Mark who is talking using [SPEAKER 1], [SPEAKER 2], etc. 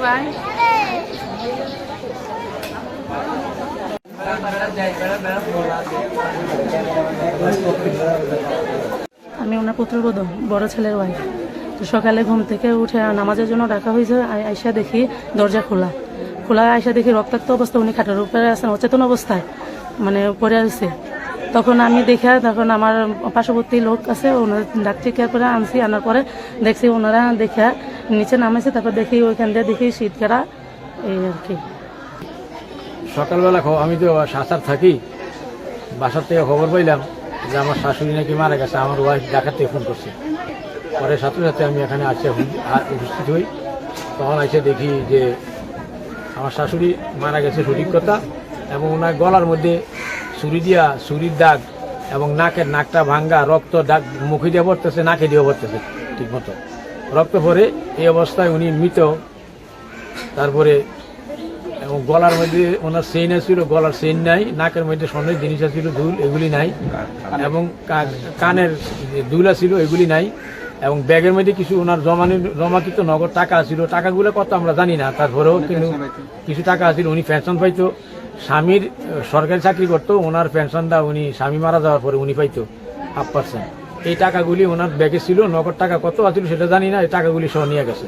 [SPEAKER 1] ভাই আমি ওনার পুত্রবধূ, বড় ছেলের ওয়াইফ। তো সকালে ঘুম থেকে উঠে নামাজের জন্য ডাকা হয়েছে। আয়সা দেখি দরজা খোলা খোলা আয়সা দেখি রক্তাক্ত অবস্থা, উনি খাটের উপরে আছেন অচেতন অবস্থায়, মানে পড়ে আছে। তখন আমি দেখে, তখন আমার পার্শ্ববর্তী লোক আছে, ওনারা ডাক্তার কেয়ার করে আনছি। আনার পরে দেখছি ওনারা দেখে নিচে নামেছে। তারপর দেখি ওইখান দিয়ে দেখি শীত কেরা, এই আর কি।
[SPEAKER 2] সকালবেলা আমি তো সাঁচার থাকি, বাসার থেকে খবর পাইলাম যে আমার শাশুড়ি নাকি মারা গেছে। আমার ওয়াইফ ঢাকার থেকে ফোন করছে। পরে সাথে সাথে আমি এখানে আসে উপস্থিত হই। তখন এসে দেখি যে আমার শাশুড়ি মারা গেছে সঠিক কথা, এবং ওনার গলার মধ্যে ছুরির দাগ, এবং নাকটা ভাঙ্গা, রক্ত দাগ মুখে দিয়ে পড়তেছে, নাকে দিয়ে পড়তেছে ঠিক মতো রক্ত পরে। এই অবস্থায় উনি মৃত। তারপরে এবং গলার মধ্যে ওনার চেইন ছিল, গলার চেইন নাই। নাকের মধ্যে স্বর্ণের জিনিস ছিল, দুল এগুলি নাই। এবং কানের দুলা ছিল, এগুলি নাই। এবং ব্যাগের মধ্যে কিছু ওনার জমাকৃত নগদ টাকা ছিল। টাকাগুলো কত আমরা জানি না, তারপরেও কিন্তু কিছু টাকা ছিল। উনি পেনশন পাইতো, স্বামীর সরকারি চাকরি করতো। ওনার পেনশনটা উনি স্বামী মারা যাওয়ার পরে উনি পাইতো 1/2%। এই টাকাগুলি ওনার ব্যাগে ছিল। নগদ টাকা কত আছিল সেটা জানি না, এই টাকাগুলি সহ নিয়ে গেছে।